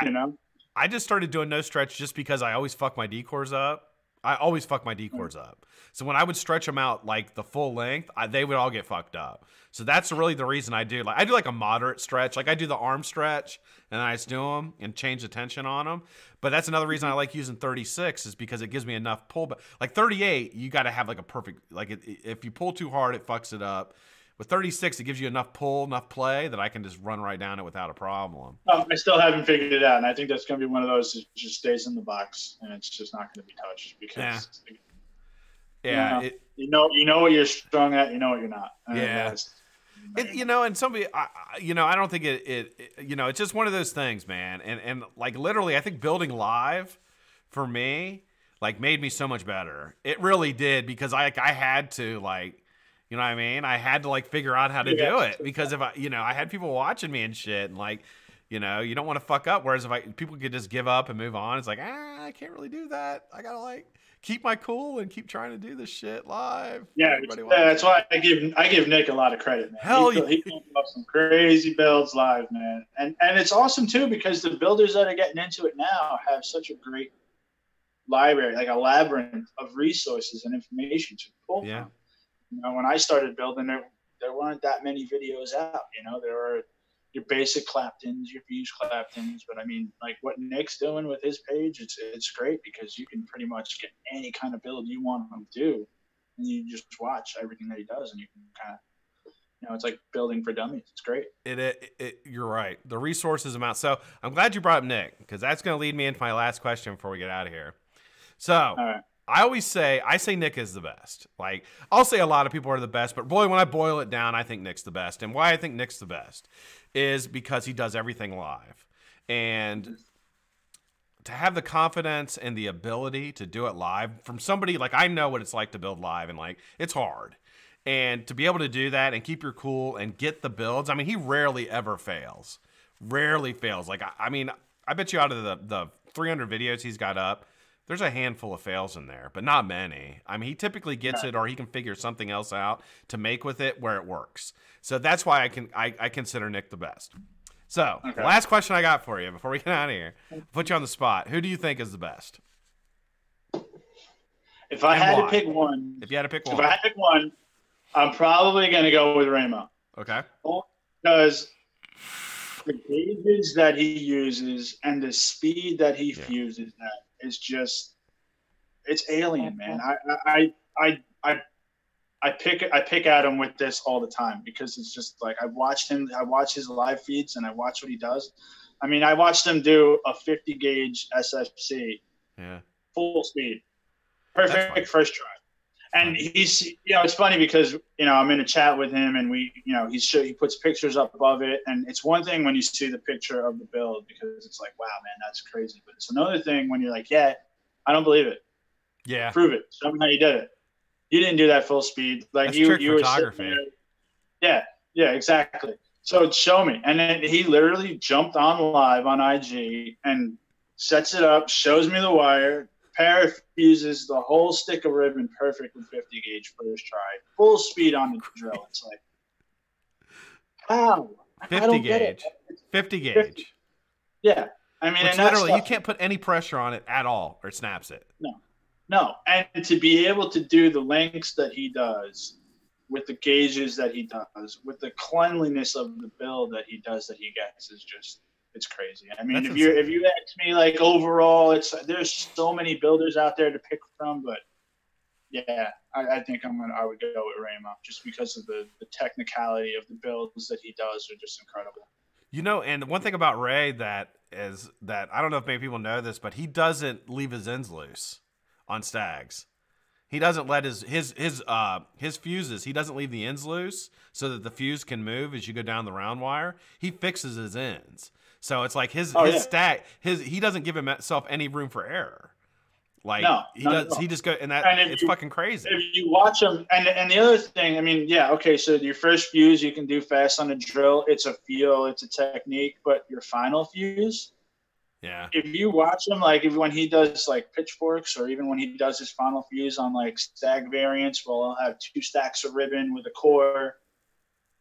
You know? I just started doing no stretch just because I always fuck my D-cores up. I always fuck my D-cores up. So when I would stretch them out like the full length, they would all get fucked up. So that's really the reason I do like a moderate stretch. Like I do the arm stretch, and then I just do them and change the tension on them. But that's another reason I like using 36 is because it gives me enough pull. But like 38, you got to have like a perfect, like if you pull too hard, it fucks it up. With 36, it gives you enough pull, enough play that I can just run right down it without a problem. I still haven't figured it out, and I think that's going to be one of those that just stays in the box, and it's just not going to be touched because you know what you're strong at, you know what you're not. You know, and somebody, I don't think it's just one of those things, man. And like literally, I think building live for me, like made me so much better. It really did, because I had to like, you know what I mean? I had to like figure out how to do it, because if I had people watching me and shit, and like, you know, you don't want to fuck up. Whereas if people could just give up and move on, it's like, I can't really do that. I gotta like keep my cool and keep trying to do this shit live. Yeah, that's why I give Nick a lot of credit, man. Hell yeah. He comes up some crazy builds live, man. And it's awesome too, because the builders that are getting into it now have such a great library, like a labyrinth of resources and information to pull from. You know, when I started building it, weren't that many videos out. There were your basic Claptons, your Fuse Claptons, but I mean, like what Nick's doing with his page, it's great because you can pretty much get any kind of build you want him to do, and you just watch everything that he does, and you can kind of. It's like building for dummies. It's great. You're right. The resources amount. So I'm glad you brought up Nick, because that's going to lead me into my last question before we get out of here. So right. I say Nick is the best. Like, I'll say a lot of people are the best, but boy, when I boil it down, I think Nick's the best. And why I think Nick's the best is because he does everything live. And to have the confidence and the ability to do it live from somebody, like, I know what it's like to build live, and like, it's hard. And to be able to do that and keep your cool and get the builds, I mean, he rarely ever fails. Rarely fails. Like, I mean, I bet you out of the 300 videos he's got up, there's a handful of fails in there, but not many. I mean, he typically gets it, or he can figure something else out to make with it where it works. So that's why I consider Nick the best. So, last question I got for you before we get out of here. I'll put you on the spot. Who do you think is the best? If I had to pick one. If you had to pick one. If I had to pick one, I'm probably going to go with Ramo. Okay. Because the gauges that he uses and the speed that he fuses at is just, it's alien, man. I pick at him with this all the time because it's just like I watch his live feeds and I watch what he does. I mean, I watched him do a 50 gauge SFC, full speed, perfect first try. And he's, it's funny because, I'm in a chat with him and he puts pictures up above it. And it's one thing when you see the picture of the build because it's like, wow, man, that's crazy. But it's another thing when you're like, yeah, I don't believe it. Yeah. Prove it. Show me how you did it. You didn't do that full speed. Like that's you were sitting there. Yeah, exactly. So show me. And then he literally jumped on live on IG and sets it up, shows me the wire, parafuses the whole stick of ribbon perfect with 50 gauge first try, full speed on the drill. It's like, how? 50 gauge. 50 gauge. 50. Yeah. I mean, which literally you can't put any pressure on it at all or it snaps it. No. And to be able to do the lengths that he does with the gauges that he does, with the cleanliness of the build that he does that he gets is just, it's crazy. I mean, if you ask me, like, overall, there's so many builders out there to pick from, but yeah, I think I would go with Ramo just because of the technicality of the builds that he does are just incredible. And one thing about Ray that I don't know if many people know this, but he doesn't leave his ends loose on stags. He doesn't let his fuses. He doesn't leave the ends loose so that the fuse can move as you go down the round wire. He fixes his ends. So it's like his stack. He doesn't give himself any room for error. Like he does. He just go and it's fucking crazy. If you watch him, and the other thing, I mean, so your first fuse you can do fast on the drill. It's a feel, it's a technique, but your final fuse. Yeah. If you watch him, like when he does like pitchforks, or even when he does his final fuse on like stag variants, well, I'll have 2 stacks of ribbon with a core.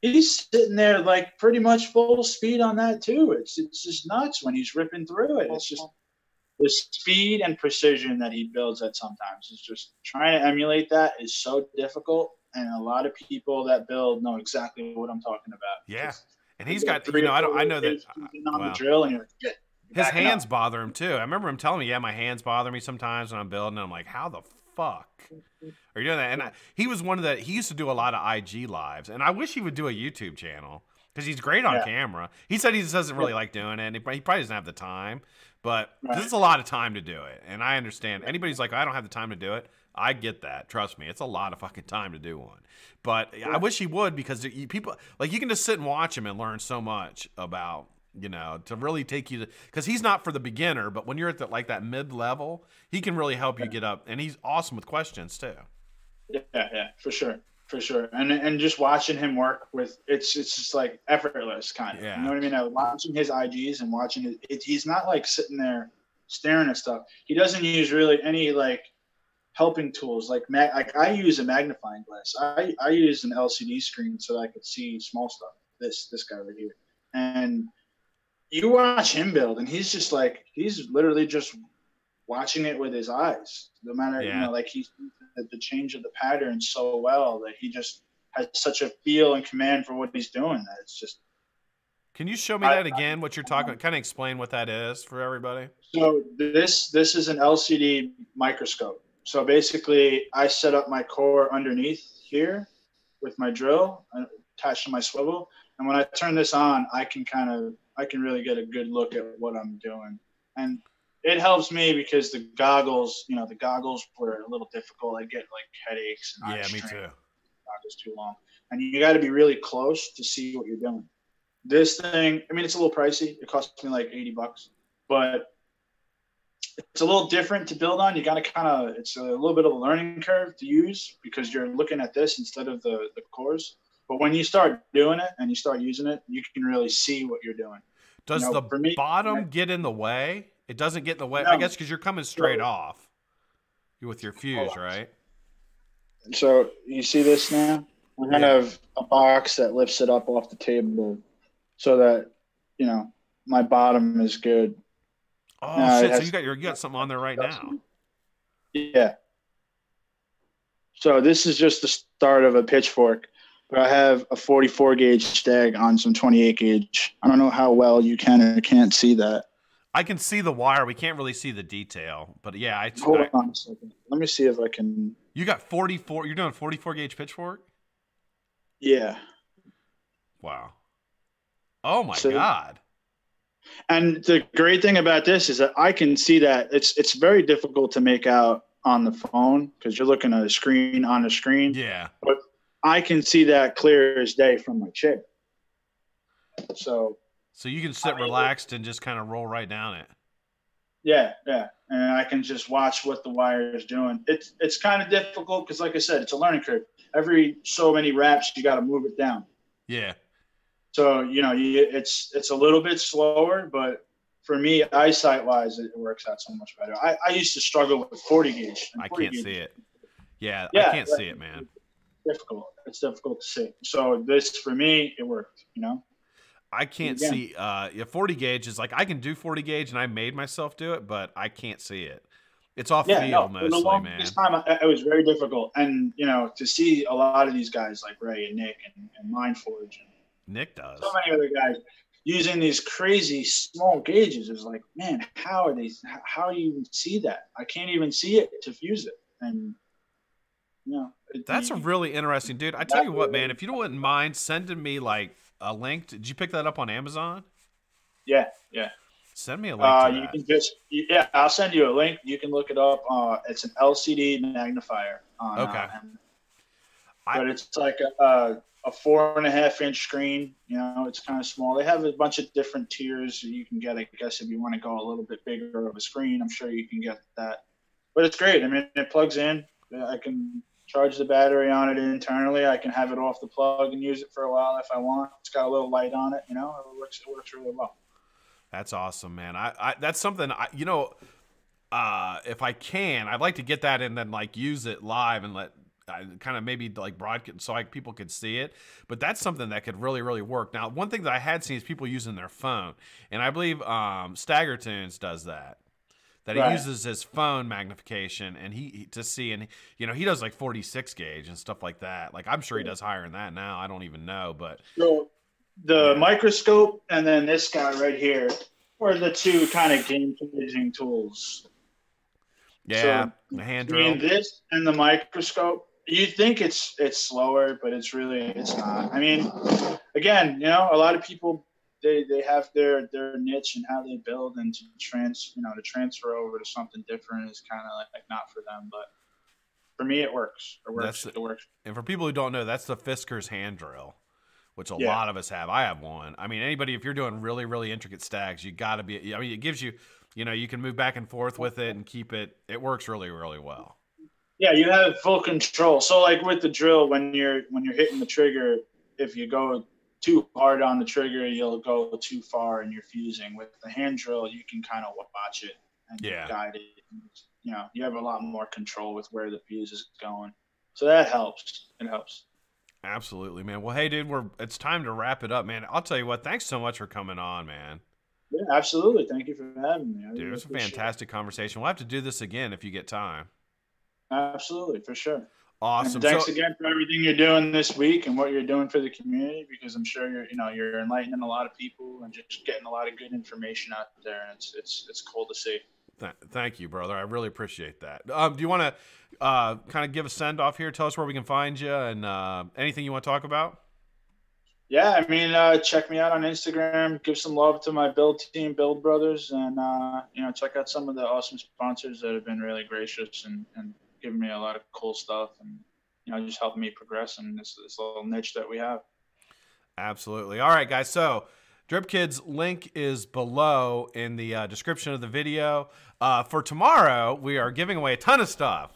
He's sitting there like pretty much full speed on that too. It's just nuts when he's ripping through it. It's just the speed and precision that he builds at sometimes. It's just trying to emulate that is so difficult, and a lot of people that build know exactly what I'm talking about. Yeah, and he's got I know that on the drill, and you're like, his hands bother him too. I remember him telling me, my hands bother me sometimes when I'm building. And I'm like, how the fuck are you doing that? And he was he used to do a lot of IG lives, and I wish he would do a YouTube channel because he's great on camera. He said he just doesn't really like doing it. And he probably doesn't have the time, but this is a lot of time to do it. And I understand anybody's like, I don't have the time to do it. I get that. Trust me. It's a lot of fucking time to do one, but I wish he would, because people like, you can just sit and watch him and learn so much about, to really take you to, because he's not for the beginner, but when you're at that mid-level, he can really help you get up, and he's awesome with questions too. Yeah, for sure. And just watching him work with, it's just like effortless kind of, you know what I mean? Watching his IGs and watching he's not like sitting there staring at stuff. He doesn't use really any like helping tools. Like I use a magnifying glass. I use an LCD screen so that I could see small stuff. This guy over here. And you watch him build, and he's just like, he's literally just watching it with his eyes. No matter, like he sees the change of the pattern so well that he just has such a feel and command for what he's doing that it's just. Can you show me that again? What you're talking about? Kind of explain what that is for everybody. So this is an LCD microscope. So basically, I set up my core underneath here with my drill attached to my swivel, and when I turn this on, I can really get a good look at what I'm doing, and it helps me because the goggles were a little difficult. I get like headaches. And yeah, me too. Goggles too long, and you got to be really close to see what you're doing. This thing, I mean, it's a little pricey. It cost me like $80, but it's a little different to build on. You got to it's a little bit of a learning curve to use because you're looking at this instead of the cores. But when you start doing it and you start using it, you can really see what you're doing. Does the bottom get in the way? It doesn't get in the way, no. I guess, because you're coming straight off with your fuse, right? So you see this now? I have a box that lifts it up off the table so that, my bottom is good. Oh, shit. So you got something on there right now. Yeah. So this is just the start of a pitchfork. But I have a 44 gauge stag on some 28 gauge. I don't know how well you can or can't see that. I can see the wire. We can't really see the detail. But yeah, hold on a second. Let me see if I can. You got 44. You're doing 44 gauge pitchfork? Yeah. Wow. Oh my God. And the great thing about this is that I can see that it's very difficult to make out on the phone because you're looking at a screen on a screen. Yeah. But I can see that clear as day from my chair. So you can sit relaxed and just kind of roll right down it. Yeah. And I can just watch what the wire is doing. It's kind of difficult because, like I said, it's a learning curve. Every so many reps, you got to move it down. Yeah. So, it's a little bit slower, but for me, eyesight-wise, it works out so much better. I used to struggle with 40 gauge. I can't see it. Yeah, I can't see it, man. Difficult. It's difficult to see. So this, for me, it worked, I can't see 40 gauge is like I can do 40 gauge and I made myself do it, but I can't see it. It's off field mostly, man. This time it was very difficult. And to see a lot of these guys like Ray and Nick and Mindforge and Nick does. So many other guys using these crazy small gauges is like, man, how do you even see that? I can't even see it to fuse it. And that's a really interesting, dude. I tell you what, man, if you wouldn't mind sending me like a link. Did you pick that up on Amazon? Yeah. Send me a link to you can just I'll send you a link. You can look it up. It's an LCD magnifier on but it's like a 4.5-inch screen. It's kind of small. They have a bunch of different tiers you can get. I guess if you want to go a little bit bigger of a screen, I'm sure you can get that. But it's great. I mean, it plugs in. I can charge the battery on it internally. I can have it off the plug and use it for a while if I want. It's got a little light on it. It works really well. That's awesome, man. I that's something if I can, I'd like to get that and then like use it live and let kind of maybe like broadcast so people could see it. But that's something that could really, really work. Now, one thing that I had seen is people using their phone, and I believe Stagger Tunes does that. He uses his phone magnification and he to see, and he does like 46 gauge and stuff like that. Like I'm sure he does higher than that now. I don't even know, but so the microscope and then this guy right here are the two kind of game-changing tools. Yeah, so the hand drill. This and the microscope, you think it's slower, but it's not. I mean, again, a lot of people. They have their niche and how they build, and to transfer over to something different is kind of like not for them. But for me, it works. It works. And for people who don't know, that's the Fisker's hand drill, which a lot of us have. I have one. I mean, anybody, if you're doing really, really intricate stacks, you got to be. I mean, it gives you, you can move back and forth with it and keep it. It works really, really well. Yeah, you have full control. So, like with the drill, when you're hitting the trigger, if you go too hard on the trigger, you'll go too far and you're fusing. With the hand drill, you can kind of watch it and guide it. You have a lot more control with where the fuse is going. So that helps. It helps. Absolutely, man. Well, hey, dude, it's time to wrap it up, man. I'll tell you what, thanks so much for coming on, man. Yeah, absolutely. Thank you for having me. Dude, it was a fantastic conversation. We'll have to do this again if you get time. Absolutely, for sure. Awesome. And thanks again for everything you're doing this week and what you're doing for the community, because I'm sure you're enlightening a lot of people and just getting a lot of good information out there, and it's cool to see. Thank you, brother. I really appreciate that. Do you want to kind of give a send off here? Tell us where we can find you and anything you want to talk about. Yeah, I mean, check me out on Instagram. Give some love to my build team, Build Brothers, and check out some of the awesome sponsors that have been really gracious and giving me a lot of cool stuff, and just helping me progress in this little niche that we have. Absolutely. All right, guys. So DripKid's link is below in the description of the video. For tomorrow, we are giving away a ton of stuff.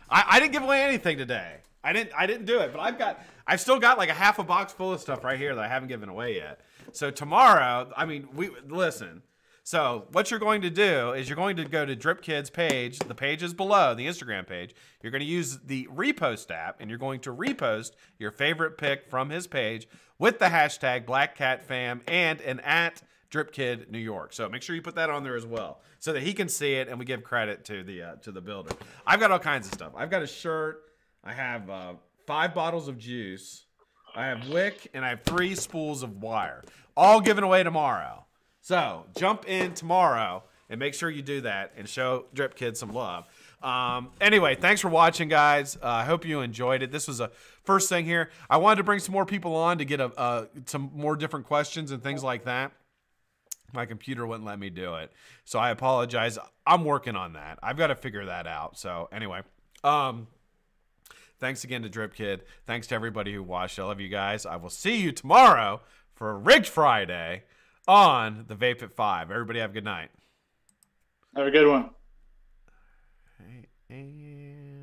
I didn't give away anything today. I didn't do it, but I've still got like a half a box full of stuff right here that I haven't given away yet. So tomorrow, I mean, listen. So what you're going to do is you're going to go to DripKid's page. The page is below, the Instagram page. You're going to use the repost app, and you're going to repost your favorite pick from his page with the hashtag BlackCatFam and an @DripKidNY. So make sure you put that on there as well so that he can see it and we give credit to the builder. I've got all kinds of stuff. I've got a shirt. I have 5 bottles of juice. I have wick, and I have 3 spools of wire. All given away tomorrow. So jump in tomorrow and make sure you do that and show DripKid some love. Anyway, thanks for watching, guys. I hope you enjoyed it. This was a first thing here. I wanted to bring some more people on to get some more different questions and things like that. My computer wouldn't let me do it, so I apologize. I'm working on that. I've got to figure that out. So anyway, thanks again to DripKid. Thanks to everybody who watched. I love you guys. I will see you tomorrow for Rigged Friday on the Vape at 5. Everybody have a good night. Have a good one. And